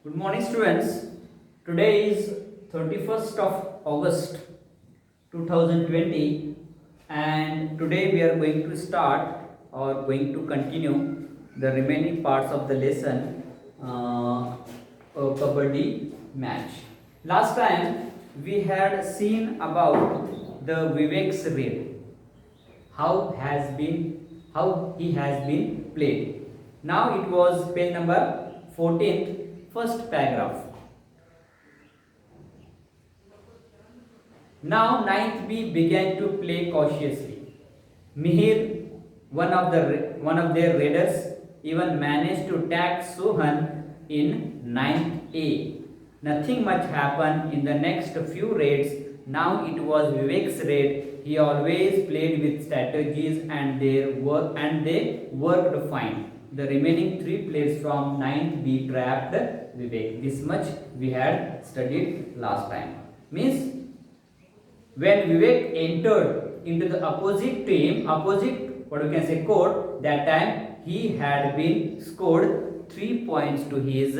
Good morning, students. Today is 31st of August 2020, and today we are going to start or going to continue the remaining parts of the lesson Kabaddi match. Last time we had seen about the Vivek's raid, how he has been played. Now it was page number 14th, first paragraph. Now ninth B began to play cautiously. Mihir, one of their raiders, even managed to tag Sohan in ninth A. Nothing much happened in the next few raids. Now it was Vivek's raid. He always played with strategies and they worked fine. The remaining three players from 9th B trapped Vivek. This much we had studied last time. Means when Vivek entered into the opposite court, that time he had been scored 3 points to his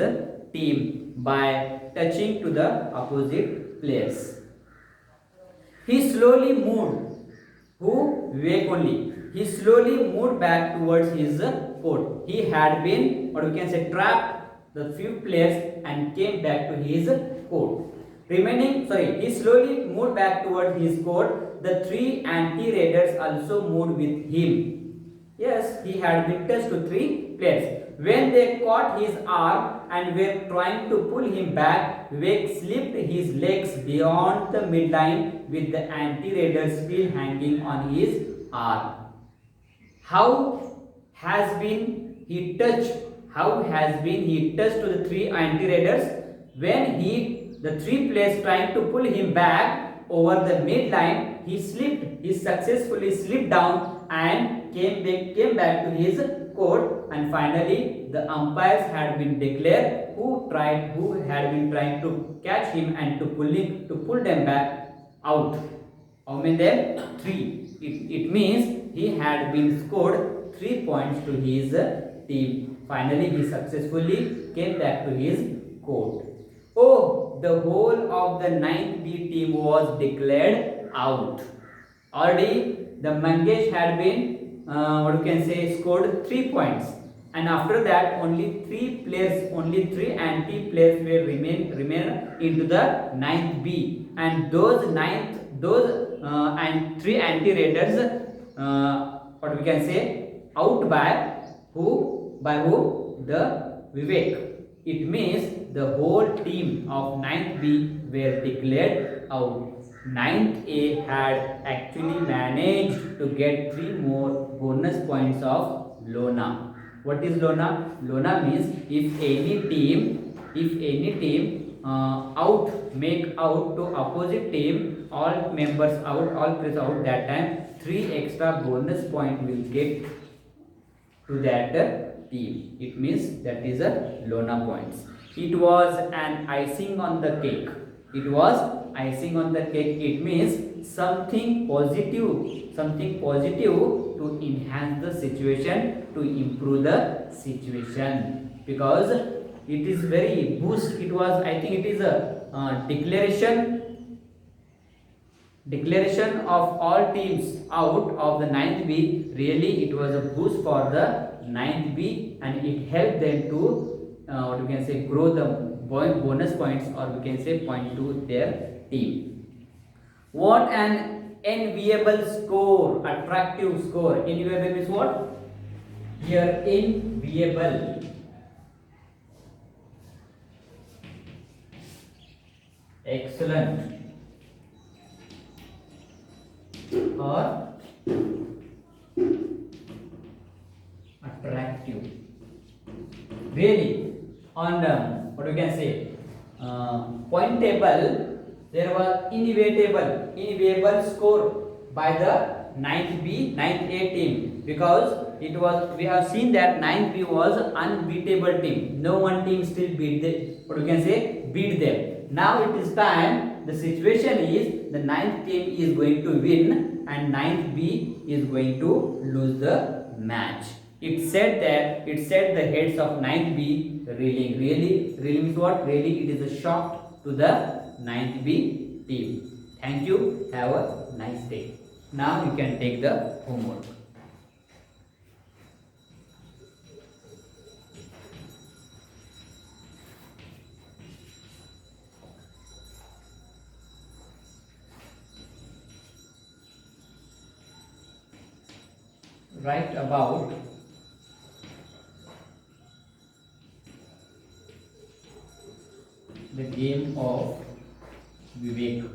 team by touching to the opposite players. He slowly moved. Vivek only. He slowly moved back towards his court. He had been, trapped the few players and came back to his court. He slowly moved back towards his court. The three anti-raiders also moved with him. Yes, he had been touched to three players. When they caught his arm and were trying to pull him back, Vivek slipped his legs beyond the midline with the anti-raider still hanging on his arm. How has been he touched to the three anti-raiders? When the three players trying to pull him back over the midline, he successfully slipped down and came back to his court, and finally the umpires had been declared who had been trying to catch him and to pull them back out. How many there? 3. It means he had been scored 3 points to his team. Finally he successfully came back to his court. Oh, the whole of the 9th B team was declared out. Already the Mangesh had been scored 3 points, and after that only three anti-players will remain into the 9th B, and and three anti-raiders out by who? The Vivek. It means the whole team of 9th B were declared out. 9th A had actually managed to get 3 more bonus points of Lona. What is Lona? Lona means if any team make out to opposite team, all members out, all players out, that time 3 extra bonus point will get to that team. It means that is a Lona points. It was an icing on the cake. It means something positive to enhance the situation, to improve the situation, because it is very boost. It was, I think it is a declaration of all teams out of the 9th B. Really it was a boost for the 9th B, and it helped them to grow the bonus points, or we can say point to their team. What an enviable score, attractive score. Enviable means what? Here, enviable. Excellent. Or attractive. Really, on point table, there was enviable score by the 9th A team, because we have seen that 9th B was unbeatable team. No one team still beat them. Now it is time. The situation is the 9th team is going to win and 9th B is going to lose the match. it said the heads of ninth B reeling. Reeling means what? Really, it is a shock to the ninth B team. Thank you. Have a nice day. Now you can take the homework. Write about the game of Vivek.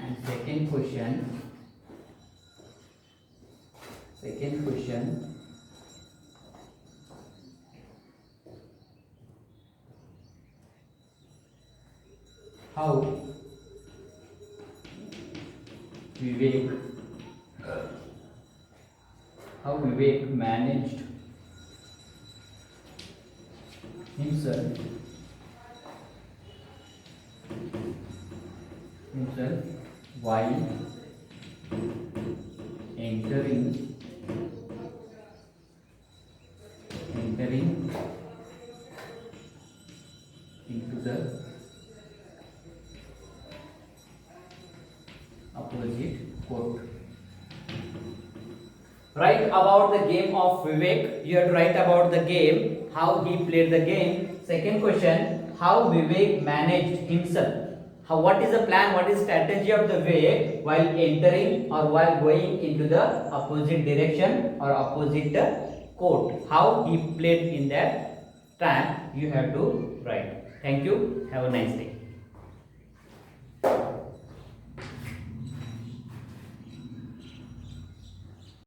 And second question. How Vivek managed himself while entering into the opposite court. Write about the game of Vivek. You have to write about the game, how he played the game. Second question, how Vivek managed himself. What is the plan, what is strategy of the Vivek while entering or while going into the opposite direction or opposite court. How he played in that time, you have to write. Thank you. Have a nice day.